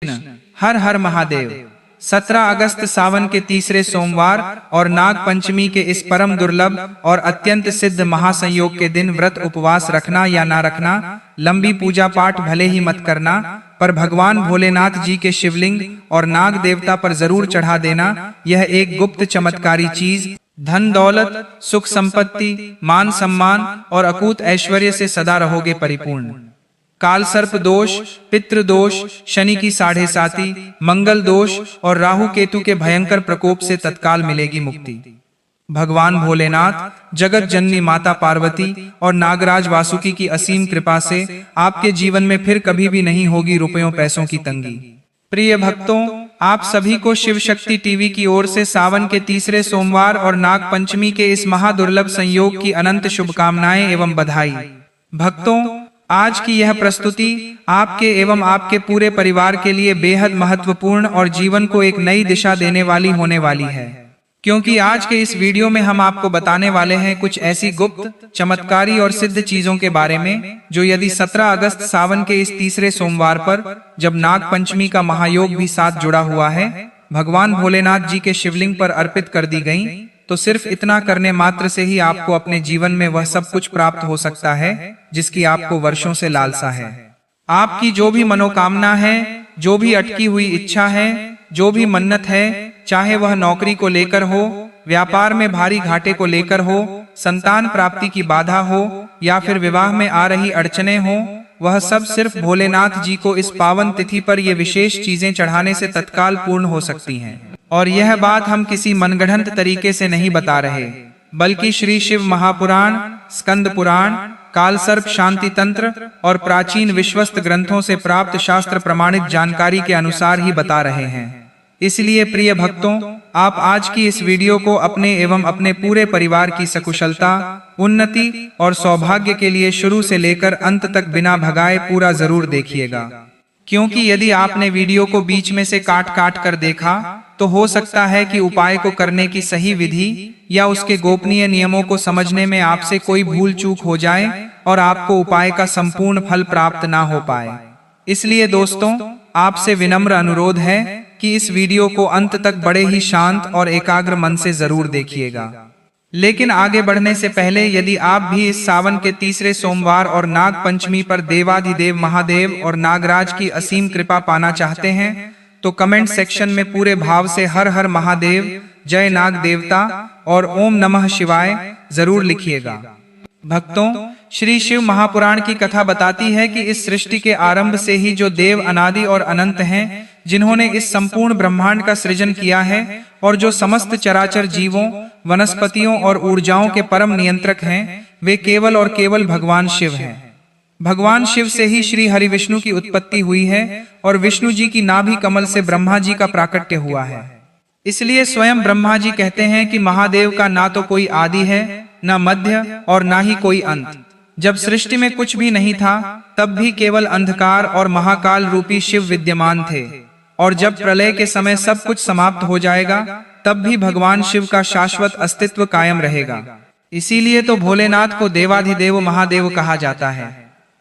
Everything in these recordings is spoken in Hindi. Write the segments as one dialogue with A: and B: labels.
A: हर हर महादेव। 17 अगस्त सावन के तीसरे सोमवार और नाग पंचमी के इस परम दुर्लभ और अत्यंत सिद्ध महासंयोग के दिन व्रत उपवास रखना या ना रखना, लंबी पूजा पाठ भले ही मत करना, पर भगवान भोलेनाथ जी के शिवलिंग और नाग देवता पर जरूर चढ़ा देना। यह एक गुप्त चमत्कारी चीज धन दौलत, सुख संपत्ति, मान सम्मान और अकूत ऐश्वर्य से सदा रहोगे परिपूर्ण। काल सर्प दोष, पितृ दोष, शनि की 7.5, मंगल दोष और राहु केतु के भयंकर प्रकोप से तत्काल मिलेगी मुक्ति। भगवान भोलेनाथ, जगत जननी माता पार्वती और नागराज वासुकी की असीम कृपा से आपके जीवन में फिर कभी भी नहीं होगी रुपयों पैसों की तंगी। प्रिय भक्तों, आप सभी को शिव शक्ति टीवी की ओर से सावन के तीसरे सोमवार और नाग पंचमी के इस महादुर्लभ संयोग की अनंत शुभकामनाएं एवं बधाई। भक्तों, आज की यह प्रस्तुति आपके एवं आपके पूरे परिवार के लिए बेहद महत्वपूर्ण और जीवन को एक नई दिशा देने वाली होने वाली है, क्योंकि आज के इस वीडियो में हम आपको बताने वाले हैं कुछ ऐसी गुप्त, चमत्कारी और सिद्ध चीजों के बारे में जो यदि 17 अगस्त सावन के इस तीसरे सोमवार पर, जब नाग पंचमी का महायोग भी साथ जुड़ा हुआ है, भगवान भोलेनाथ जी के शिवलिंग पर अर्पित कर दी गई, तो सिर्फ इतना करने मात्र से ही आपको अपने जीवन में वह सब कुछ प्राप्त हो सकता है जिसकी आपको वर्षों से लालसा है। आपकी जो भी मनोकामना है, जो भी अटकी हुई इच्छा है, जो भी मन्नत है, चाहे वह नौकरी को लेकर हो, व्यापार में भारी घाटे को लेकर हो, संतान प्राप्ति की बाधा हो या फिर विवाह में आ रही अड़चने हो, वह सब सिर्फ भोलेनाथ जी को इस पावन तिथि पर ये विशेष चीजें चढ़ाने से तत्काल पूर्ण हो सकती हैं। और यह बात हम किसी मनगढ़ंत तरीके से नहीं बता रहे, बल्कि श्री शिव महापुराण, स्कंद पुराण, काल सर्प शांति तंत्र और प्राचीन विश्वस्त ग्रंथों से प्राप्त शास्त्र प्रमाणित जानकारी के अनुसार ही बता रहे हैं। इसलिए प्रिय भक्तों, आप आज की इस वीडियो को अपने एवं अपने पूरे परिवार की सकुशलता, उन्नति और सौभाग्य के लिए शुरू से लेकर अंत तक बिना भगाए पूरा जरूर देखिएगा, क्योंकि यदि आपने वीडियो को बीच में से काट काट कर देखा तो हो सकता है कि उपाय को करने की सही विधि या उसके गोपनीय नियमों को समझने में आपसे कोई भूल चूक हो जाए और आपको उपाय का संपूर्ण फल प्राप्त ना हो पाए। इसलिए दोस्तों, आपसे विनम्र अनुरोध है कि इस वीडियो को अंत तक बड़े ही शांत और एकाग्र मन से जरूर देखिएगा। लेकिन आगे बढ़ने से पहले यदि आप भी इस सावन के तीसरे सोमवार और नाग पंचमी पर देवाधिदेव महादेव और नागराज की असीम कृपा पाना चाहते हैं, तो कमेंट सेक्शन में पूरे भाव से हर हर महादेव, जय नाग देवता और ओम नमः शिवाय जरूर लिखिएगा। भक्तों, श्री शिव महापुराण की कथा बताती है कि इस सृष्टि के आरंभ से ही जो देव अनादि और अनंत हैं, जिन्होंने इस संपूर्ण ब्रह्मांड का सृजन किया है और जो समस्त चराचर जीवों, वनस्पतियों और ऊर्जाओं के परम नियंत्रक हैं, वे केवल और केवल भगवान शिव हैं। भगवान शिव से ही श्री हरि विष्णु की उत्पत्ति हुई है और विष्णु जी की नाभि कमल से ब्रह्मा जी का प्राकट्य हुआ है। इसलिए स्वयं ब्रह्मा जी कहते हैं कि महादेव का ना तो कोई आदि है, न मध्य और ना ही कोई अंत। जब सृष्टि में कुछ भी नहीं था, तब भी केवल अंधकार और महाकाल रूपी शिव विद्यमान थे, और जब प्रलय के समय सब कुछ समाप्त हो जाएगा, तब भी भगवान शिव का शाश्वत अस्तित्व कायम रहेगा। इसीलिए तो भोलेनाथ को देवाधिदेव महादेव कहा जाता है।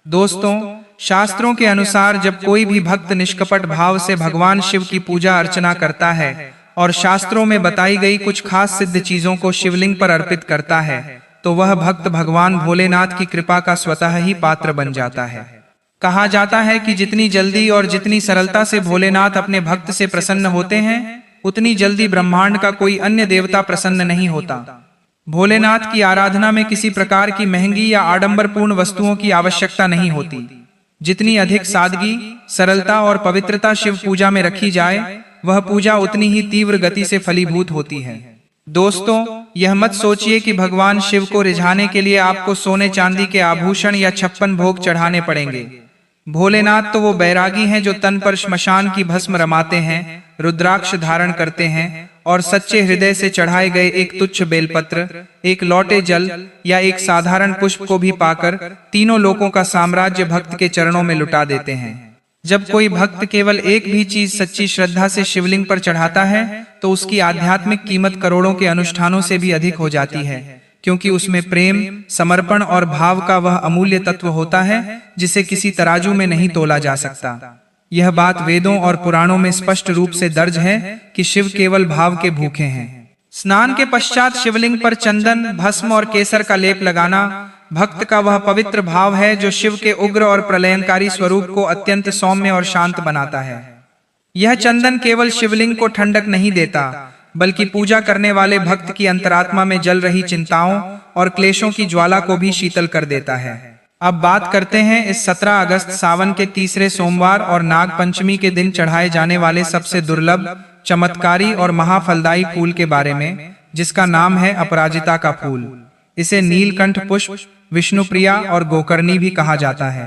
A: दोस्तों, शास्त्रों के अनुसार जब कोई भी भक्त निष्कपट भाव से भगवान शिव की पूजा अर्चना करता है और शास्त्रों में बताई गई कुछ खास सिद्ध चीजों को शिवलिंग पर अर्पित करता है, तो वह भक्त भगवान भोलेनाथ की कृपा का स्वतः ही पात्र बन जाता है। कहा जाता है कि जितनी जल्दी और जितनी सरलता से भोलेनाथ अपने भक्त से प्रसन्न होते हैं, उतनी जल्दी ब्रह्मांड का कोई अन्य देवता प्रसन्न नहीं होता। भोलेनाथ की आराधना में किसी प्रकार की महंगी या आडंबरपूर्ण वस्तुओं की आवश्यकता नहीं होती। जितनी अधिक सादगी, सरलता और पवित्रता शिव पूजा में रखी जाए, वह पूजा उतनी ही तीव्र गति से फलीभूत होती है। दोस्तों, यह मत सोचिए कि भगवान शिव को रिझाने के लिए आपको सोने चांदी के आभूषण या 56 भोग चढ़ाने पड़ेंगे। भोलेनाथ तो वो बैरागी हैं जो तन पर श्मशान की भस्म रमाते हैं, रुद्राक्ष धारण करते हैं और सच्चे हृदय से चढ़ाए गए एक तुच्छ बेलपत्र, एक लौटे जल या एक साधारण पुष्प को भी पाकर तीनों लोकों का साम्राज्य भक्त के चरणों में लुटा देते हैं। जब कोई भक्त केवल एक भी चीज सच्ची श्रद्धा से शिवलिंग पर चढ़ाता है, तो उसकी आध्यात्मिक कीमत करोड़ों के अनुष्ठानों से भी अधिक हो जाती है, क्योंकि उसमें प्रेम, समर्पण और भाव का वह अमूल्य तत्व होता है जिसे किसी तराजू में नहीं तोला जा सकता। यह बात वेदों और पुराणों में स्पष्ट रूप से दर्ज है कि शिव केवल भाव के भूखे हैं। स्नान के पश्चात शिवलिंग पर चंदन, भस्म और केसर का लेप लगाना भक्त का वह पवित्र भाव है जो शिव के उग्र और प्रलयंकारी स्वरूप को अत्यंत सौम्य और शांत बनाता है। यह चंदन केवल शिवलिंग को ठंडक नहीं देता, बल्कि पूजा करने वाले भक्त की अंतरात्मा में जल रही चिंताओं और क्लेशों की ज्वाला को भी शीतल कर देता है। अब बात करते हैं इस 17 अगस्त सावन के तीसरे सोमवार और नाग पंचमी के दिन चढ़ाए जाने वाले सबसे दुर्लभ, चमत्कारी और महाफलदायी फूल के बारे में, जिसका नाम है अपराजिता का फूल। इसे नीलकंठ पुष्प, विष्णुप्रिया और गोकर्णी भी कहा जाता है।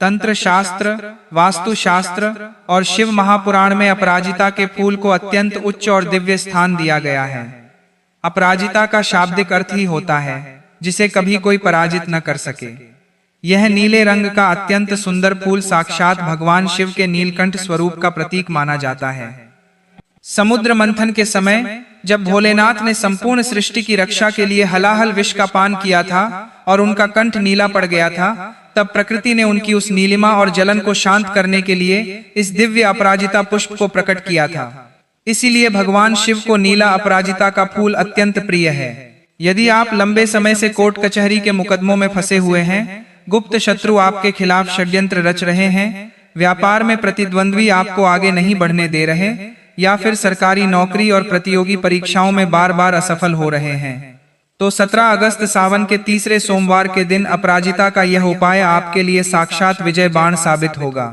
A: तंत्र शास्त्र, वास्तु शास्त्र और शिव महापुराण में अपराजिता के फूल को अत्यंत उच्च और दिव्य स्थान दिया गया है। अपराजिता का शाब्दिक अर्थ ही होता है जिसे कभी कोई पराजित न कर सके। यह नीले रंग का अत्यंत सुंदर फूल साक्षात भगवान शिव के नीलकंठ स्वरूप का प्रतीक माना जाता है। समुद्र मंथन के समय जब भोलेनाथ ने संपूर्ण सृष्टि की रक्षा के लिए हलाहल विष का पान किया था और उनका कंठ नीला पड़ गया था, तब प्रकृति ने उनकी उस नीलिमा और जलन को शांत करने के लिए इस दिव्य अपराजिता पुष्प को प्रकट किया था। इसीलिए भगवान शिव को नीला अपराजिता का फूल अत्यंत प्रिय है। यदि आप लंबे समय से कोर्ट कचहरी के मुकदमों में फंसे हुए हैं, गुप्त शत्रु आपके खिलाफ षड्यंत्र रच रहे हैं, व्यापार में प्रतिद्वंद्वी आपको आगे नहीं बढ़ने दे रहे, या फिर सरकारी नौकरी और प्रतियोगी परीक्षाओं में बार बार असफल हो रहे हैं, तो 17 अगस्त सावन के तीसरे सोमवार के दिन अपराजिता का यह उपाय आपके लिए साक्षात विजय बाण साबित होगा।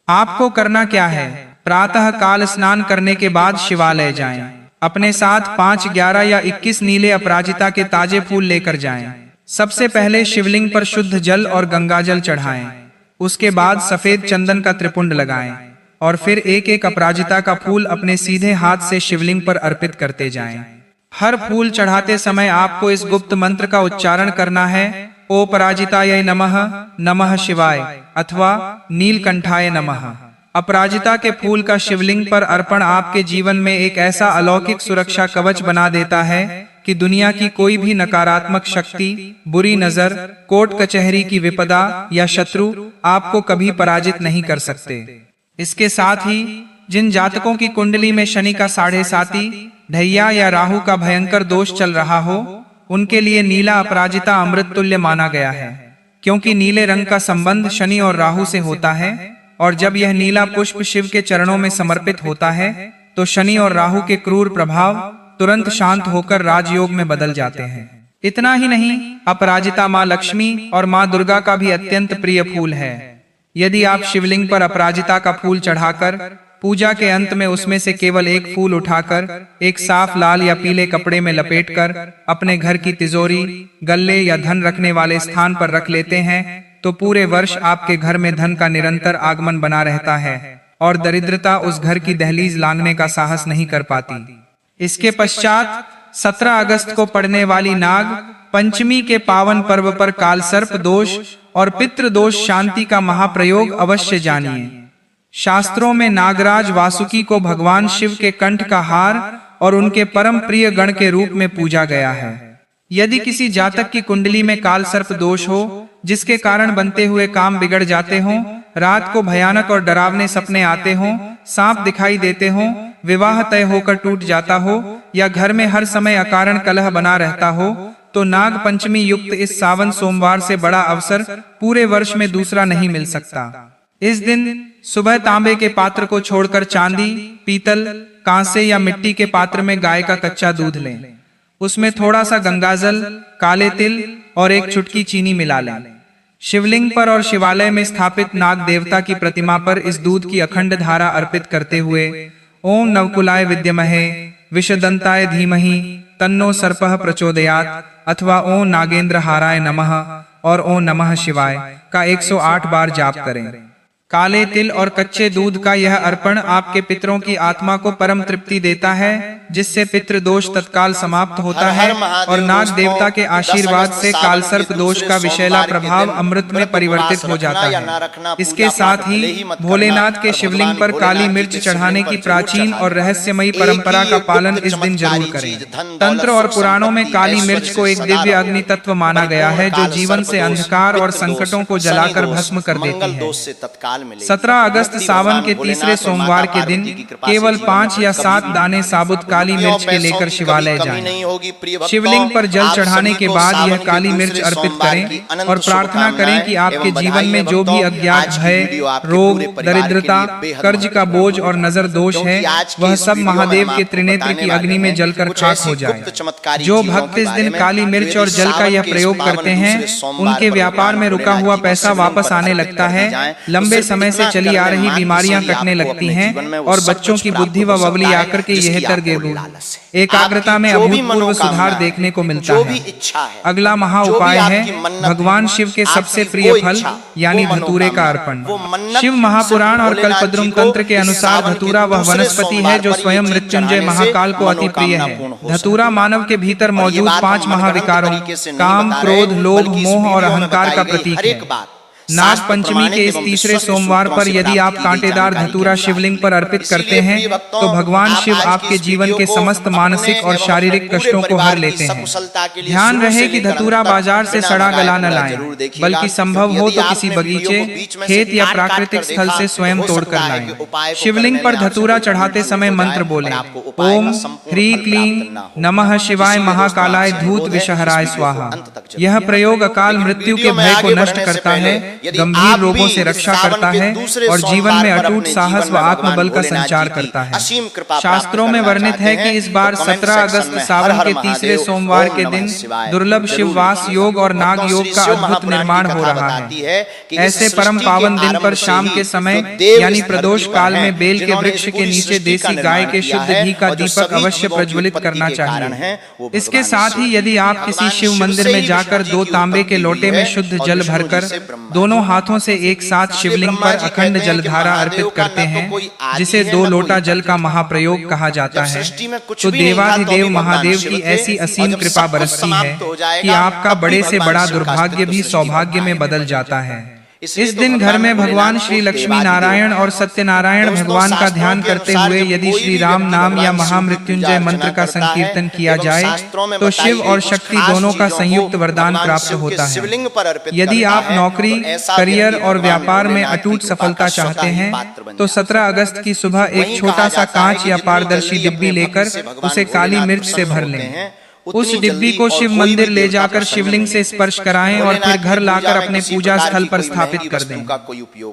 A: आपको करना क्या है? प्रातः काल स्नान करने के बाद शिवालय जाएं। अपने साथ 5, 11 या 21 नीले अपराजिता के ताजे फूल लेकर जाएं। सबसे पहले शिवलिंग पर शुद्ध जल और गंगाजल चढ़ाएं। उसके बाद सफेद चंदन का त्रिपुंड लगाएं और फिर एक एक अपराजिता का फूल अपने सीधे हाथ से शिवलिंग पर अर्पित करते जाएं। हर फूल चढ़ाते समय आपको इस गुप्त मंत्र का उच्चारण करना है, ओ पराजिताय नमः, नमः शिवाय अथवा नीलकंठाय नमः। अपराजिता के फूल का शिवलिंग पर अर्पण आपके जीवन में एक ऐसा अलौकिक सुरक्षा कवच बना देता है कि दुनिया की कोई भी नकारात्मक शक्ति, बुरी नजर, कोर्ट कचहरी की विपदा या शत्रु आपको कभी पराजित नहीं कर सकते। इसके साथ ही जिन जातकों की कुंडली में शनि का 7.5, ढैया या राहु का भयंकर दोष चल रहा हो, उनके लिए नीला अपराजिता अमृत तुल्य माना गया है, क्योंकि नीले रंग का संबंध शनि और राहु से होता है, और जब यह नीला पुष्प शिव के चरणों में समर्पित होता है तो शनि और राहु के क्रूर प्रभाव तुरंत शांत होकर राजयोग में बदल जाते हैं। इतना ही नहीं, अपराजिता माँ लक्ष्मी और माँ दुर्गा का भी अत्यंत प्रिय फूल है। यदि आप शिवलिंग पर अपराजिता का फूल चढ़ाकर पूजा के अंत में उसमें से केवल एक फूल उठाकर एक साफ लाल या पीले कपड़े में लपेटकर अपने घर की तिजोरी, गल्ले या धन रखने वाले स्थान पर रख लेते हैं, तो पूरे वर्ष आपके घर में धन का निरंतर आगमन बना रहता है और दरिद्रता उस घर की दहलीज लांघने का साहस नहीं कर पाती। इसके पश्चात 17 अगस्त को पड़ने वाली नाग पंचमी के पावन पर्व पर कालसर्प दोष और पितृ दोष शांति का महाप्रयोग अवश्य जानिए। शास्त्रों में नागराज वासुकी को भगवान शिव के कंठ का हार और उनके परम प्रिय गण के रूप में पूजा गया है। यदि किसी जातक की कुंडली में कालसर्प दोष हो, जिसके कारण बनते हुए काम बिगड़ जाते हों, रात को भयानक और डरावने सपने आते हों, सांप दिखाई देते हों, विवाह तय होकर टूट जाता हो या घर में हर समय अकारण कलह बना रहता हो, तो नाग पंचमी युक्त इस सावन सोमवार से बड़ा अवसर पूरे वर्ष में दूसरा नहीं मिल सकता। इस दिन सुबह तांबे के पात्र को छोड़कर चांदी, पीतल, कांसे या मिट्टी के पात्र में गाय का कच्चा दूध लें। उसमें थोड़ा सा गंगाजल, काले तिल और एक चुटकी चीनी मिला लें। शिवलिंग पर और शिवालय में स्थापित नाग देवता की प्रतिमा पर इस दूध की अखंड धारा अर्पित करते हुए ओम नवकुलाय विद्महे विषदंताय धीमहि तन्नो सर्पः प्रचोदयात् अथवा ओम नागेंद्र हाराय नमः और ओम नमः शिवाय का 108 बार जाप करें। काले तिल और कच्चे दूध का यह अर्पण आपके पितरों की आत्मा को परम तृप्ति देता है, जिससे पितृ दोष तत्काल समाप्त होता है और नाग देवता के आशीर्वाद से कालसर्प दोष का विषैला प्रभाव अमृत में परिवर्तित हो जाता है। इसके साथ ही भोलेनाथ के शिवलिंग पर काली मिर्च चढ़ाने की प्राचीन और रहस्यमयी परंपरा का पालन इस दिन जरूर करें। तंत्र और पुराणों में काली मिर्च को एक दिव्य अग्नि तत्व माना गया है, जो जीवन से अंधकार और संकटों को जलाकर भस्म कर देती है।
B: फल मिलेगी।
A: 17 अगस्त सावन के तीसरे सोमवार के दिन केवल 5 या 7 दाने साबुत काली मिर्च के लेकर शिवालय जाएं। शिवलिंग पर जल चढ़ाने के बाद यह काली मिर्च अर्पित करें और प्रार्थना करें कि आपके जीवन में जो भी अज्ञात भय, रोग, दरिद्रता, कर्ज का बोझ और नजर दोष है, वह सब महादेव के त्रिनेत्र की अग्नि में जलकर खाक हो जाए। जो भक्त इस दिन काली मिर्च और जल का यह प्रयोग करते हैं, उनके व्यापार में रुका हुआ पैसा वापस आने लगता है, लंबे समय से चली आ रही बीमारियां कटने लगती हैं और बच्चों की बुद्धि व बबली आकर के यह तर एकाग्रता में अभूतपूर्व सुधार देखने को मिलता है। अगला महा उपाय है भगवान शिव के सबसे प्रिय फल यानी धतूरे का अर्पण। शिव महापुराण और कल्पद्रुम तंत्र के अनुसार धतूरा वह वनस्पति है जो स्वयं मृत्युंजय महाकाल को अति प्रिय है। धतूरा मानव के भीतर मौजूद 5 महाविकारों काम, क्रोध, लोभ, मोह और अहंकार का प्रतीक है। नाग पंचमी के इस तीसरे सोमवार पर यदि आप कांटेदार धतूरा शिवलिंग पर अर्पित करते हैं तो भगवान शिव आपके जीवन के समस्त मानसिक और शारीरिक कष्टों को हर लेते हैं। ध्यान रहे कि धतूरा बाजार से सड़ा गला न लाएं, बल्कि संभव हो तो किसी बगीचे, खेत या प्राकृतिक स्थल से स्वयं तोड़कर लाएं। शिवलिंग पर धतूरा चढ़ाते समय मंत्र बोलें, ओम ह्रीं क्लीं नमः शिवाय महाकालाय धूत विषहराय स्वाहा। यह प्रयोग अकाल मृत्यु के भय को नष्ट करता है, गंभीर रोगों से रक्षा करता है और जीवन में अटूट साहस व आत्मबल का संचार करता है। शास्त्रों में वर्णित है कि इस बार 17 अगस्त सावन के तीसरे सोमवार के दिन दुर्लभ शिववास योग और नाग योग का अद्भुत निर्माण हो रहा है। ऐसे परम पावन दिन पर शाम के समय यानी प्रदोष काल में बेल के वृक्ष के नीचे देसी गाय के शुद्ध घी का दीपक अवश्य प्रज्वलित करना चाहिए। इसके साथ ही यदि आप किसी शिव मंदिर में जाकर 2 तांबे के लोटे में शुद्ध जल भरकर दोनों हाथों से एक साथ शिवलिंग पर अखंड जलधारा अर्पित करते हैं, जिसे 2 लोटा जल का महाप्रयोग कहा जाता है, तो देवाधिदेव महादेव की ऐसी असीम कृपा बरसती है कि आपका बड़े से बड़ा दुर्भाग्य भी सौभाग्य में बदल जाता है। इस दिन घर में भगवान श्री लक्ष्मी नारायण और सत्यनारायण भगवान का ध्यान करते हुए यदि श्री राम नाम या महामृत्युंजय मंत्र का संकीर्तन किया जाए तो शिव और शक्ति दोनों का संयुक्त वरदान प्राप्त होता है। यदि आप नौकरी, करियर और व्यापार में अटूट सफलता चाहते हैं तो 17 अगस्त की सुबह एक छोटा सा कांच या पारदर्शी डिब्बी लेकर उसे काली मिर्च से भर लें। उस डिब्बी को शिव मंदिर ले जाकर शिवलिंग से स्पर्श कराएं और फिर घर लाकर अपने पूजा स्थल पर स्थापित कर दें।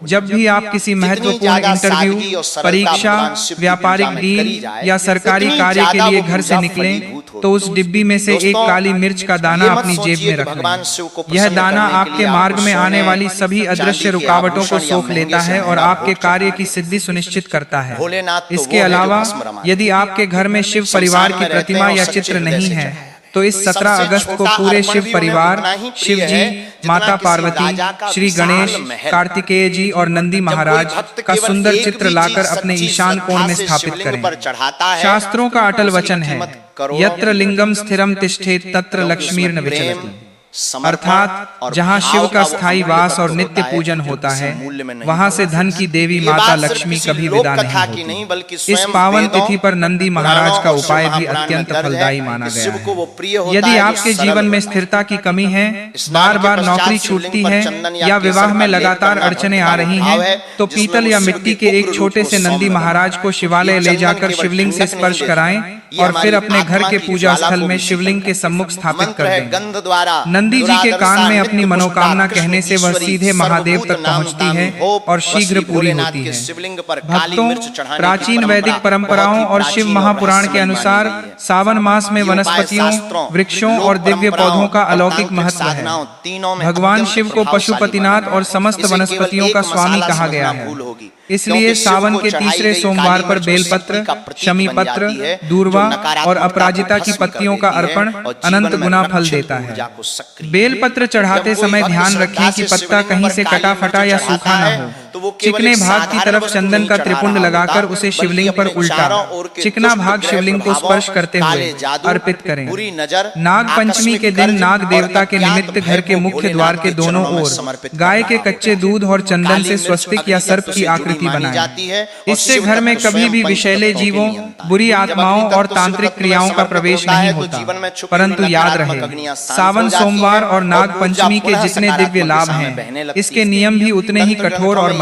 A: जब भी आप किसी महत्वपूर्ण इंटरव्यू, परीक्षा, व्यापारिक डील या सरकारी कार्य के लिए घर से निकलें तो उस डिब्बी में से एक काली मिर्च का दाना अपनी जेब में रख लें। यह दाना आपके मार्ग में आने वाली सभी अदृश्य रुकावटों को सोख लेता है और आपके कार्य की सिद्धि सुनिश्चित करता है। इसके अलावा यदि आपके घर में शिव परिवार की प्रतिमा या चित्र नहीं है तो इस 17 अगस्त को पूरे शिव परिवार, शिव जी, माता पार्वती, श्री गणेश, कार्तिकेय जी और नंदी महाराज का सुंदर चित्र लाकर अपने ईशान कोण में स्थापित करें। शास्त्रों का अटल वचन है, यत्र लिंगम स्थिरम तिष्ठेत तत्र लक्ष्मीर्न विचलति, अर्थात जहाँ शिव का स्थायी वास और नित्य पूजन होता है वहाँ से धन की देवी माता लक्ष्मी कभी विदा नहीं होती। इस पावन तिथि पर नंदी महाराज का उपाय भी अत्यंत फलदायी माना गया है। यदि आपके जीवन में स्थिरता की कमी है, बार बार नौकरी छूटती है या विवाह में लगातार अड़चने आ रही हैं, तो पीतल या मिट्टी के एक छोटे से नंदी महाराज को शिवालय ले जाकर शिवलिंग से स्पर्श कराएं और फिर अपने घर के पूजा स्थल में शिवलिंग के सम्मुख स्थापित कर दें। नंदी जी के कान में अपनी मनोकामना कहने से वह सीधे महादेव तक पहुंचती है और शीघ्र पूरी होती है। भक्तों, प्राचीन वैदिक परंपराओं और शिव महापुराण के अनुसार सावन मास में वनस्पतियों, वृक्षों और दिव्य पौधों का अलौकिक महत्व है। भगवान शिव को पशुपतिनाथ और समस्त वनस्पतियों का स्वामी कहा गया है। इसलिए सावन के तीसरे सोमवार पर बेलपत्र, शमी पत्र, दूर्वा और अपराजिता की पत्तियों का अर्पण अनंत गुना फल देता है। बेलपत्र चढ़ाते समय ध्यान रखें कि पत्ता कहीं से कटा फटा या सूखा न हो। चिकने भाग की तरफ चंदन का त्रिपुंड लगाकर उसे शिवलिंग पर उल्टा, चिकना भाग शिवलिंग को स्पर्श करते हुए अर्पित करें। नाग पंचमी के दिन नाग देवता के निमित्त घर के मुख्य द्वार के दोनों ओर गाय के कच्चे दूध और चंदन से स्वस्तिक या सर्प की आकृति बनाएं। इससे घर में कभी भी विषैले जीवों, बुरी आत्माओं और तांत्रिक क्रियाओं का प्रवेश नहीं होता। परंतु याद रहे, सावन सोमवार और नाग पंचमी के जितने दिव्य लाभ हैं, इसके नियम भी उतने ही कठोर और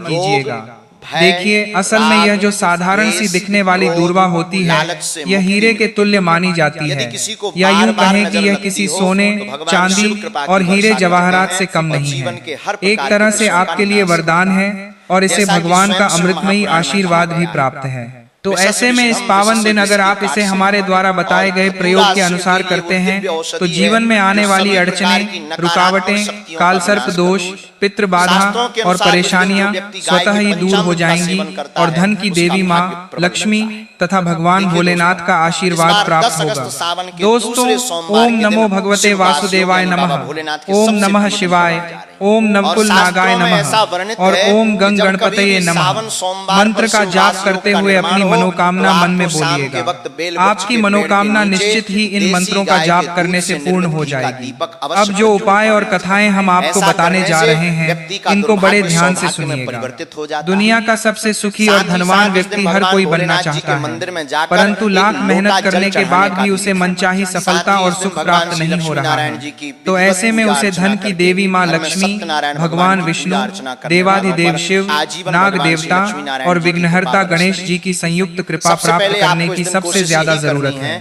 A: कीजिएगा।
B: भय,
A: देखिए, असल में यह जो साधारण सी
B: द्वेष,
A: दिखने वाली
B: क्रोध,
A: दूर्वा होती है,
B: लालच से
A: यह
B: मुक्ति
A: हीरे के
B: मिलती
A: तुल्य मानी जाती
B: यदि
A: है,
B: किसी को
A: या यूं
B: बार-बार
A: कहें
B: नजर
A: कि यह
B: लगती
A: किसी
B: हो,
A: सोने,
B: तो भगवान
A: चांदी
B: शिव कृपा की
A: और हीरे
B: वर्षा
A: जवाहरात
B: करते
A: से
B: हैं
A: कम
B: और
A: नहीं
B: जीवन
A: है।
B: के हर
A: एक
B: प्रकार
A: तरह
B: की
A: से
B: विषयों
A: आपके
B: का
A: लिए
B: नाश
A: वरदान
B: होता
A: है और इसे
B: जैसा कि
A: भगवान का
B: स्वयं शिव
A: अमृतमयी
B: महापुराण में
A: आशीर्वाद
B: कहा
A: भी
B: गया
A: प्राप्त है। तो
B: विषय
A: ऐसे में इस
B: विषम,
A: पावन
B: विषय
A: दिन
B: से
A: अगर आप
B: विषय
A: इसे
B: काट
A: हमारे
B: से
A: द्वारा बताए
B: और
A: गए
B: धतूरा
A: प्रयोग के
B: शिव
A: अनुसार
B: के लिए
A: करते
B: वो
A: हैं
B: दिव्य औषधि
A: तो
B: है,
A: जीवन में आने
B: जो
A: वाली
B: सभी प्रकार की
A: अड़चनें,
B: नकारात्मक
A: रुकावटें,
B: शक्तियों
A: काल
B: का
A: सर्प
B: विनाश
A: दोष,
B: करती है।
A: पितृ बाधा
B: शास्त्रों के
A: और
B: अनुसार इस दिन जो
A: परेशानियां
B: व्यक्ति गाय
A: स्वतः
B: के
A: ही दूर हो
B: पंचामृत का
A: जाएंगी
B: सेवन करता
A: और
B: है,
A: धन की
B: उसका
A: देवी माँ
B: भाग्य प्रबल
A: लक्ष्मी
B: बनता है।
A: तथा भगवान
B: देखिए
A: भोलेनाथ का
B: इस
A: आशीर्वाद
B: बार
A: प्राप्त
B: 10 अगस्त
A: होगा।
B: सावन के
A: दोस्तों,
B: दूसरे सोमवार
A: ओम
B: के दिन
A: नमो भगवते
B: शिव
A: वासुदेवाय
B: वासुदेव
A: नमः,
B: बाबा भोलेनाथ के
A: ओम
B: सबसे
A: नमः
B: प्रिय
A: शिवाय,
B: बनने जा रहे हैं।
A: ओम नवकुल
B: और
A: नागाय
B: शास्त्रों में
A: नमः
B: ऐसा वर्णित
A: और
B: है
A: ओम
B: कि
A: गंग
B: जब कभी
A: गणपतये
B: भी
A: नमः
B: सावन सोमवार
A: मंत्र
B: पर
A: का
B: शिव
A: जाप
B: वास योग
A: करते
B: का
A: हुए
B: निर्माण
A: अपनी मनोकामना मन में बोलिएगा। आपकी मनोकामना निश्चित ही इन मंत्रों का जाप करने से पूर्ण हो जाएगी। अब जो उपाय और कथाएं हम आपको बताने जा रहे हैं, इनको बड़े ध्यान से सुनिएगा। दुनिया का सबसे सुखी और धनवान व्यक्ति हर कोई बनना चाहता है, परंतु लाख मेहनत करने के बाद भी उसे मनचाही सफलता और सुख प्राप्त नहीं हो रहा है। तो ऐसे में उसे धन की देवी माँ लक्ष्मी, भगवान विष्णु, देवाधिदेव शिव, नाग देवता और विघ्नहर्ता गणेश जी की संयुक्त कृपा प्राप्त करने की सबसे ज्यादा जरूरत है,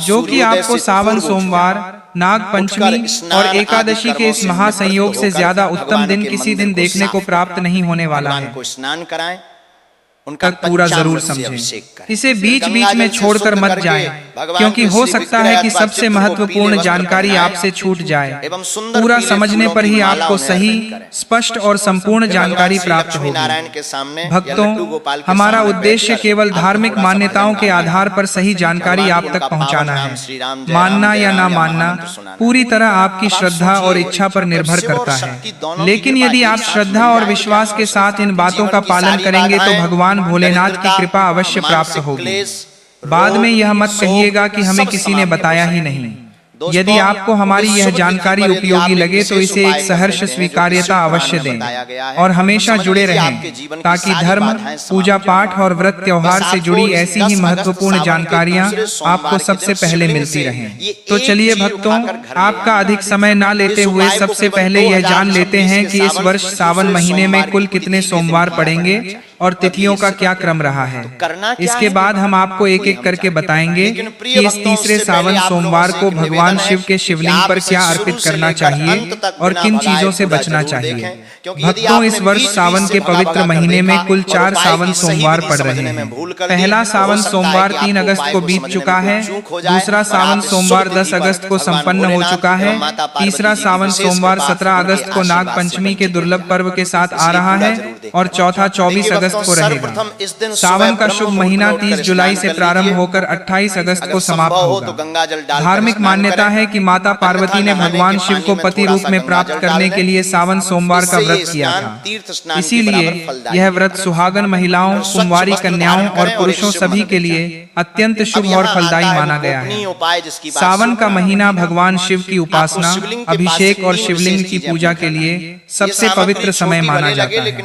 A: जो कि आपको सावन सोमवार, नाग पंचमी और एकादशी के इस महासंयोग से ज्यादा उत्तम दिन किसी दिन देखने को प्राप्त नहीं होने वाला है।
B: स्नान कराएं,
A: उनका पूरा जरूर समझें। इसे बीच बीच में छोड़कर मत जाएं, क्योंकि हो सकता है कि सबसे महत्वपूर्ण जानकारी आपसे छूट जाए। पूरा समझने पर ही आपको सही, स्पष्ट और संपूर्ण जानकारी प्राप्त होगी। भक्तों, हमारा उद्देश्य केवल धार्मिक मान्यताओं के आधार पर सही जानकारी आप तक पहुंचाना है। मानना या ना मानना पूरी तरह आपकी श्रद्धा और इच्छा पर निर्भर करता है, लेकिन यदि आप श्रद्धा और विश्वास के साथ इन बातों का पालन करेंगे तो भगवान भोलेनाथ की कृपा अवश्य प्राप्त होगी। बाद में यह मत कहिएगा कि हमें किसी ने बताया ही नहीं। यदि आपको हमारी यह जानकारी उपयोगी लगे तो इसे एक सहर्ष स्वीकार्यता अवश्य दें और हमेशा जुड़े रहें, ताकि धर्म, पूजा पाठ और व्रत त्योहार से जुड़ी ऐसी ही महत्वपूर्ण जानकारियां आपको सबसे पहले मिलती रहें। तो चलिए भक्तों, आपका अधिक समय ना लेते हुए सबसे पहले यह जान लेते हैं कि इस वर्ष सावन महीने में कुल कितने सोमवार पड़ेंगे और तिथियों का क्या क्रम रहा है। इसके बाद हम आपको एक एक करके बताएंगे कि इस तीसरे सावन सोमवार को भगवान शिव के शिवलिंग पर क्या अर्पित करना चाहिए और किन चीजों से बचना चाहिए। भक्तों, इस वर्ष सावन के पवित्र महीने में कुल 4 सावन सोमवार पड़ रहे हैं। पहला सावन सोमवार 3 अगस्त को बीत चुका है, दूसरा सावन सोमवार 10 अगस्त को संपन्न हो चुका है, तीसरा सावन सोमवार 17 अगस्त को नाग पंचमी के दुर्लभ पर्व के साथ आ रहा है और चौथा 24 अगस्त को रहेगा। सावन का शुभ महीना 30 जुलाई से प्रारंभ होकर 28 अगस्त को समाप्त होगा। धार्मिक मान्यता है कि माता पार्वती ने भगवान शिव को पति रूप में प्राप्त करने के लिए सावन सोमवार का व्रत किया था। इसीलिए यह व्रत सुहागन महिलाओं, कुंवारी कन्याओं और पुरुषों सभी के लिए अत्यंत शुभ और फलदायी माना गया है। सावन का महीना भगवान शिव की उपासना, अभिषेक और शिवलिंग की पूजा के लिए सबसे पवित्र समय माना जाता है।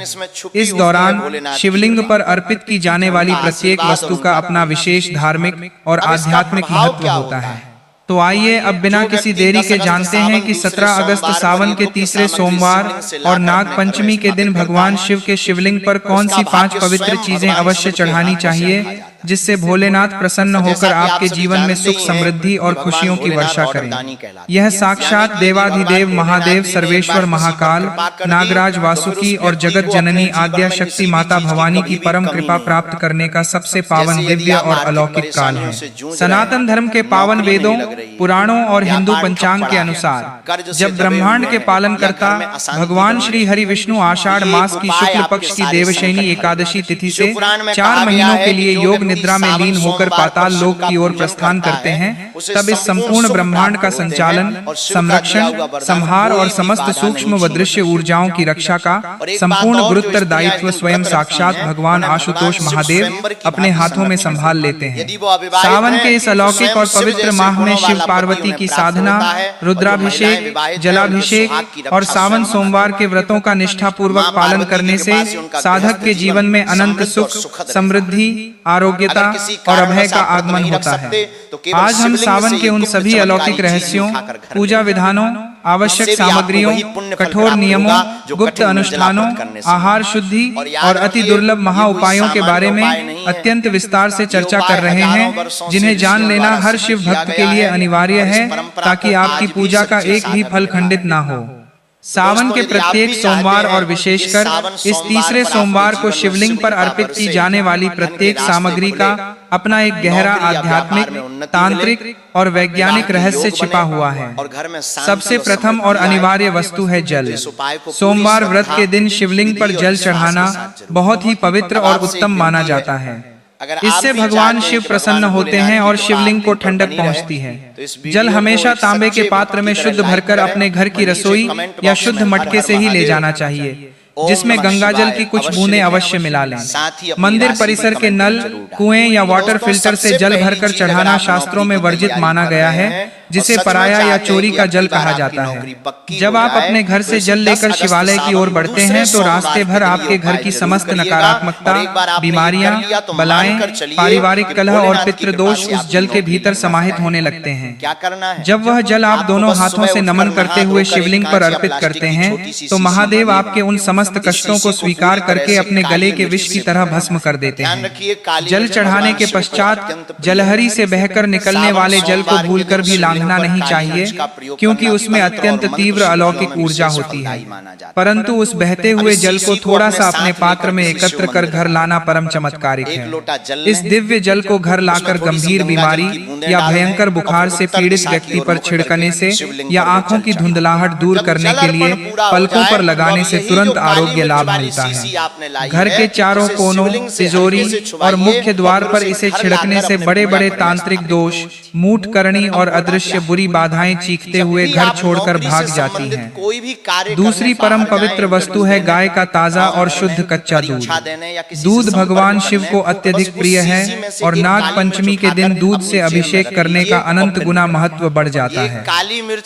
A: इस दौरान शिवलिंग पर अर्पित की जाने वाली प्रत्येक वस्तु का अपना विशेष धार्मिक और आध्यात्मिक महत्व होता है। तो आइए अब बिना किसी देरी के जानते हैं कि 17 अगस्त सावन के तीसरे सोमवार और नाग पंचमी के दिन भगवान शिव के शिवलिंग पर कौन सी 5 पवित्र चीजें अवश्य चढ़ानी चाहिए, जिससे भोलेनाथ प्रसन्न होकर आपके जीवन में सुख, समृद्धि और खुशियों की वर्षा करें। यह साक्षात देवाधिदेव महादेव, सर्वेश्वर महाकाल, नागराज वासुकी और जगत जननी आद्या शक्ति माता भवानी की परम कृपा प्राप्त करने का सबसे पावन, दिव्य और अलौकिक काल है। सनातन धर्म के पावन वेदों, पुराणों और हिंदू पंचांग के अनुसार जब ब्रह्मांड के पालनकर्ता भगवान श्री हरि विष्णु आषाढ़ मास की शुक्ल पक्ष की देवशयनी एकादशी तिथि से 4 महीनों के लिए योग निद्रा में लीन होकर पाताल लोक की ओर प्रस्थान करते हैं, तब इस संपूर्ण ब्रह्मांड का संचालन, संरक्षण, संहार और समस्त सूक्ष्म व दृश्य ऊर्जाओं की रक्षा का संपूर्ण गुरुत्तर दायित्व स्वयं साक्षात भगवान आशुतोष महादेव अपने हाथों में संभाल लेते हैं। सावन के इस अलौकिक और पवित्र माह में शिव पार्वती की साधना, रुद्राभिषेक, जलाभिषेक और सावन सोमवार के व्रतों का निष्ठा पूर्वक पालन करने से साधक के जीवन में अनंत सुख, समृद्धि, आरोग्यता और अभय का आगमन होता है। आज हम सावन के उन सभी अलौकिक रहस्यों, पूजा विधानों, आवश्यक सामग्रियों, कठोर नियमों, गुप्त अनुष्ठानों, आहार शुद्धि और अति दुर्लभ महा उपायों के बारे में अत्यंत विस्तार से चर्चा कर रहे हैं, जिन्हें जान लेना हर शिव भक्त के लिए अनिवार्य है, ताकि आपकी पूजा का एक भी फल खंडित ना हो। सावन के प्रत्येक सोमवार और विशेषकर इस तीसरे सोमवार को शिवलिंग पर अर्पित की जाने वाली प्रत्येक सामग्री का अपना एक गहरा आध्यात्मिक, तांत्रिक और वैज्ञानिक रहस्य छिपा हुआ है। सबसे प्रथम और अनिवार्य वस्तु है जल। सोमवार व्रत के दिन शिवलिंग पर जल चढ़ाना बहुत ही पवित्र और उत्तम माना जाता है। इससे भगवान शिव प्रसन्न होते हैं और शिवलिंग को ठंडक पहुंचती है। जल हमेशा तांबे के पात्र में शुद्ध भरकर अपने घर की रसोई या शुद्ध मटके से ही ले जाना चाहिए। जिसमें गंगाजल की कुछ बूंदें अवश्य मिला लें। मंदिर परिसर के नल, कुएं या वाटर फिल्टर से जल भरकर चढ़ाना शास्त्रों में वर्जित माना गया है, जिसे पराया या चोरी का जल कहा जाता है। जब आप अपने घर से जल लेकर शिवालय की ओर बढ़ते हैं तो रास्ते भर आपके घर की समस्त नकारात्मकता, बीमारियां, बलाएं, पारिवारिक कलह और पितृदोष उस जल के भीतर समाहित होने लगते हैं।
B: क्या करना है?
A: जब वह जल आप दोनों हाथों से नमन करते हुए शिवलिंग पर अर्पित करते हैं तो महादेव आपके उन समस्त कष्टों को स्वीकार करके अपने गले के विष की तरह भस्म कर देते हैं। जल चढ़ाने के पश्चात जलहरी से बहकर निकलने वाले जल को भूलकर भी लांघना नहीं चाहिए, क्योंकि उसमें अत्यंत तीव्र अलौकिक ऊर्जा होती है। परंतु उस बहते हुए जल को थोड़ा सा अपने पात्र में एकत्र कर घर लाना परम चमत्कारिक है। इस दिव्य जल को घर लाकर गंभीर बीमारी या भयंकर बुखार से पीड़ित व्यक्ति पर छिड़कने से या आंखों की धुंधलाहट दूर करने के लिए पलकों पर लगाने से तुरंत आरोग्य लाभ मिलता है। घर के चारों कोनों, तिजोरी और मुख्य द्वार पर इसे छिड़कने से बड़े बड़े तांत्रिक दोष, मूठ करनी और अदृश्य बुरी बाधाएं चीखते हुए घर छोड़कर भाग जाती हैं। दूसरी परम पवित्र वस्तु है गाय का ताजा और शुद्ध कच्चा दूध। दूध भगवान शिव को अत्यधिक प्रिय है और नाग पंचमी के दिन दूध से अभिषेक करने का अनंत गुना महत्व बढ़ जाता है।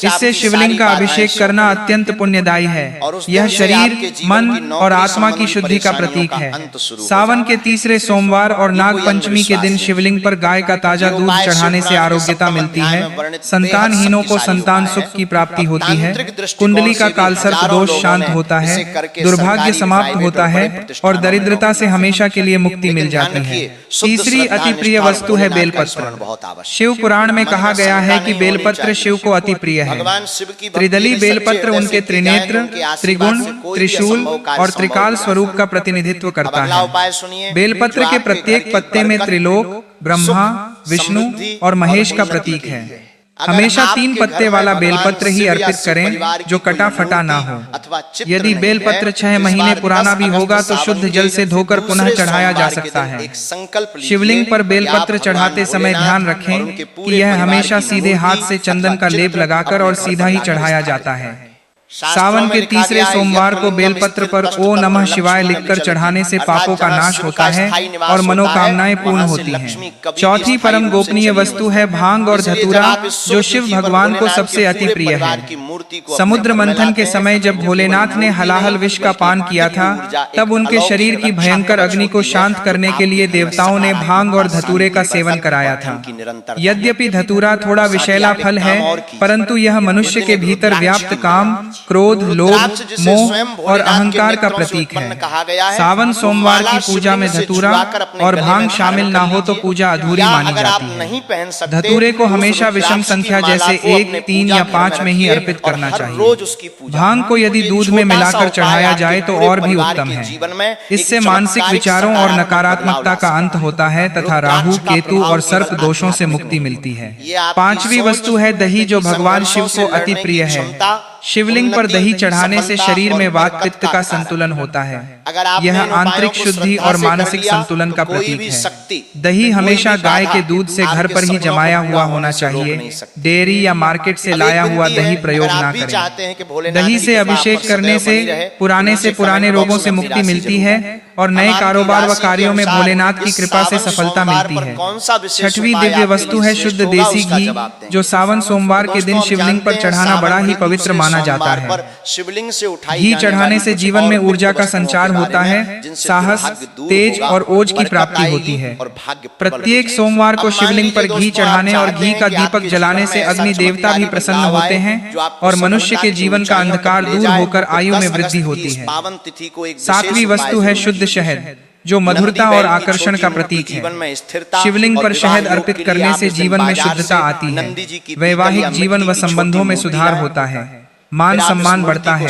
A: इससे शिवलिंग का अभिषेक करना अत्यंत पुण्यदायी है। यह शरीर, मन और आत्मा की शुद्धि का प्रतीक है। सावन के तीसरे सोमवार और नाग पंचमी के दिन शिवलिंग पर गाय का ताजा दूध चढ़ाने से आरोग्यता मिलती है। संतानहीनों को संतान सुख की प्राप्ति होती है। कुंडली का कालसर्प दोष शांत होता है, दुर्भाग्य समाप्त होता है और दरिद्रता से हमेशा के लिए मुक्ति मिल जाती है। तीसरी अति प्रिय वस्तु है बेलपत्र। शिव पुराण में कहा गया है कि बेलपत्र शिव को अति प्रिय है। त्रिदली बेलपत्र उनके त्रिनेत्र, त्रिगुण, त्रिशूल और त्रिकाल स्वरूप का प्रतिनिधित्व करता है। बेलपत्र के प्रत्येक पत्ते में त्रिलोक, ब्रह्मा, विष्णु और महेश का प्रतीक है। हमेशा 3 पत्ते वाला बेलपत्र ही अर्पित करें जो कटा फटा ना हो। यदि बेलपत्र 6 महीने पुराना भी होगा तो शुद्ध जल से धोकर पुनः चढ़ाया जा सकता है। शिवलिंग पर बेलपत्र चढ़ाते समय ध्यान रखें कि यह हमेशा सीधे हाथ से चंदन का लेप लगाकर और सीधा ही चढ़ाया जाता है। सावन के तीसरे सोमवार को बेलपत्र पर ओ नमः शिवाय लिखकर चढ़ाने से पापों का नाश होता है और मनोकामनाएं पूर्ण होती हैं। चौथी परम गोपनीय वस्तु है भांग और धतूरा, जो शिव भगवान को सबसे अति प्रिय है। समुद्र मंथन के समय जब भोलेनाथ ने हलाहल विष का पान किया था, तब उनके शरीर की भयंकर अग्नि को शांत करने के लिए देवताओं ने भांग और धतूरे का सेवन कराया था। यद्यपि धतूरा थोड़ा विषैला फल है, परंतु यह मनुष्य के भीतर व्याप्त काम, क्रोध, लोभ, मोह और अहंकार का प्रतीक है। सावन सोमवार की पूजा में धतूरा और भांग शामिल ना हो तो पूजा अधूरी मानी जाती है। धतूरे को हमेशा विषम संख्या जैसे 1, 3 या 5 में ही अर्पित करना चाहिए। भांग को यदि दूध में मिलाकर चढ़ाया जाए तो और भी उत्तम है। इससे मानसिक विचारों और नकारात्मकता का अंत होता है तथा राहु, केतु और सर्प दोषों से मुक्ति मिलती है। पांचवी वस्तु है दही, जो भगवान शिव को अति प्रिय है। शिवलिंग पर दही चढ़ाने से शरीर में वात पित्त का संतुलन होता है। यह आंतरिक शुद्धि और मानसिक संतुलन का प्रतीक है। दही हमेशा गाय के दूध से घर पर ही जमाया हुआ होना चाहिए। डेयरी या मार्केट से लाया हुआ दही प्रयोग ना करें। दही से अभिषेक करने से पुराने रोगों से मुक्ति मिलती है और नए कारोबार व कार्यों में भोलेनाथ की कृपा से सफलता मिलती है। छठवीं दिव्य वस्तु है शुद्ध देसी घी, जो सावन सोमवार के दिन शिवलिंग पर चढ़ाना बड़ा ही पवित्र माना जाता है। घी चढ़ाने से जीवन में ऊर्जा का संचार होता है, साहस, तेज और ओज की प्राप्ति होती है। प्रत्येक सोमवार को शिवलिंग पर घी चढ़ाने और घी का दीपक जलाने से अग्नि देवता भी प्रसन्न होते हैं और मनुष्य के जीवन का अंधकार दूर होकर आयु में वृद्धि होती है। सातवीं वस्तु है शुद्ध शहद, जो मधुरता और आकर्षण का प्रतीक है। शिवलिंग पर शहद अर्पित करने से जीवन में शुद्धता आती है, वैवाहिक जीवन व संबंधों में सुधार होता है, मान सम्मान बढ़ता है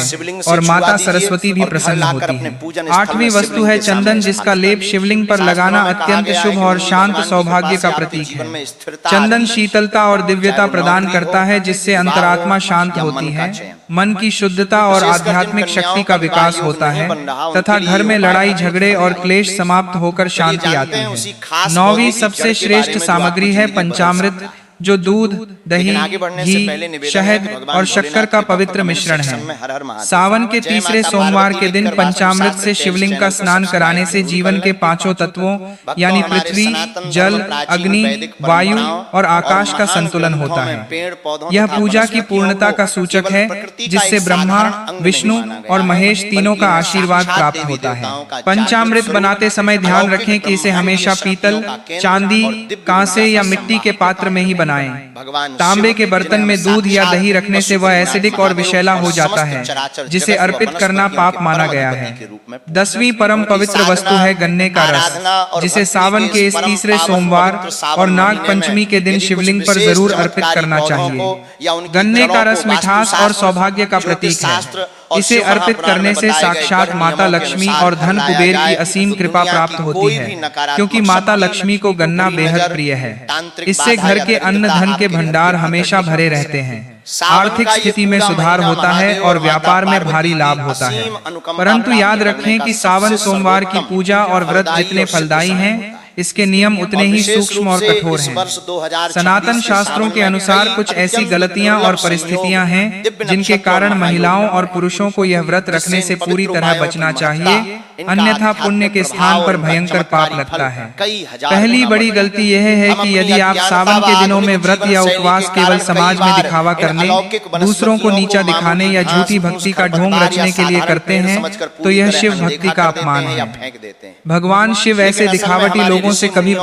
A: और माता सरस्वती भी प्रसन्न होती है। आठवीं वस्तु है चंदन, जिसका लेप शिवलिंग पर लगाना अत्यंत शुभ और शांत सौभाग्य का प्रतीक है। चंदन शीतलता और दिव्यता प्रदान करता है, जिससे अंतरात्मा शांत होती है, मन की शुद्धता और आध्यात्मिक शक्ति का विकास होता है तथा घर में लड़ाई झगड़े और क्लेश समाप्त होकर शांति आती है। नौवीं सबसे श्रेष्ठ सामग्री है पंचामृत, जो दूध, दही,
B: लेकिन आगे बढ़ने से पहले
A: घी,
B: निवेदन है
A: शहद
B: कि भगवान
A: और शक्कर
B: भोलेनाथ
A: का
B: के
A: पवित्र
B: पवित्र
A: मिश्रण
B: दर्शन
A: है।
B: में हर हर महादेव।
A: सावन के
B: जय
A: तीसरे
B: माता
A: सोमवार
B: पार्वती
A: के दिन
B: लिखकर
A: पंचामृत
B: वासु
A: से
B: सागर
A: शिवलिंग
B: चैनल
A: का
B: को
A: स्नान
B: सब्सक्राइब
A: कराने से
B: जरूर
A: जीवन
B: कर
A: के
B: लें।
A: पांचों तत्वों
B: भक्तों,
A: यानी
B: हमारे
A: पृथ्वी,
B: सनातन
A: जल,
B: धर्म, प्राचीन
A: अग्नि,
B: वैदिक
A: वायु
B: परंपराओं
A: और आकाश का
B: महान
A: संतुलन
B: ग्रंथों
A: होता
B: में
A: है।
B: पेड़ पौधों
A: यह
B: तथा
A: पूजा की
B: वनस्पतियों
A: पूर्णता
B: को
A: का सूचक
B: केवल
A: है,
B: प्रकृति का
A: जिससे
B: एक
A: ब्रह्मा,
B: साधारण अंग नहीं
A: विष्णु
B: माना गया
A: और
B: है,
A: महेश तीनों
B: बल्कि
A: का
B: इन्हें
A: आशीर्वाद
B: साक्षात
A: प्राप्त
B: देवी
A: होता है।
B: देवताओं का
A: पंचामृत
B: जागृत
A: बनाते समय ध्यान
B: अलौकिक
A: रखें कि इसे
B: ब्रह्मांडीय
A: हमेशा पीतल,
B: शक्तियों का केंद्र
A: चांदी,
B: और दिव्य
A: कांसे
B: ऊर्जा
A: या
B: का
A: मिट्टी के
B: सम्मान।
A: पात्र में ही बनाएं।
B: भगवान
A: तांबे
B: शिव
A: के बर्तन में दूध या दही रखने से वह एसिडिक और विषैला हो जाता है, जिसे अर्पित करना पाप माना गया है। 10वीं परम पवित्र वस्तु है गन्ने का रस, जिसे सावन के इस तीसरे सोमवार और नाग पंचमी के दिन शिवलिंग पर जरूर अर्पित करना चाहिए। गन्ने का रस मिठास और सौभाग्य का प्रतीक है। इसे अर्पित करने से साक्षात माता लक्ष्मी और धन कुबेर की असीम कृपा प्राप्त होती है, क्योंकि माता लक्ष्मी को गन्ना बेहद प्रिय है। इससे घर के अन्न धन के भंडार हमेशा भरे रहते हैं, आर्थिक स्थिति में सुधार होता है और व्यापार में भारी लाभ होता है। परंतु याद रखें कि सावन सोमवार की पूजा और व्रत जितने फलदायी हैं, इसके नियम उतने ही सूक्ष्म और कठोर हैं। सनातन शास्त्रों के अनुसार कुछ ऐसी गलतियां और परिस्थितियां हैं जिनके कारण महिलाओं और पुरुषों को यह व्रत रखने से पूरी तरह बचना चाहिए, अन्यथा पुण्य के स्थान पर भयंकर पाप लगता है। पहली बड़ी गलती यह है कि यदि आप सावन के दिनों में व्रत या उपवास केवल समाज में दिखावा करने, दूसरों को नीचा दिखाने या झूठी भक्ति का ढोंग रचने के लिए करते हैं, तो यह शिव भक्ति का अपमान है। भगवान शिव ऐसे दिखावटी लोगों से कभी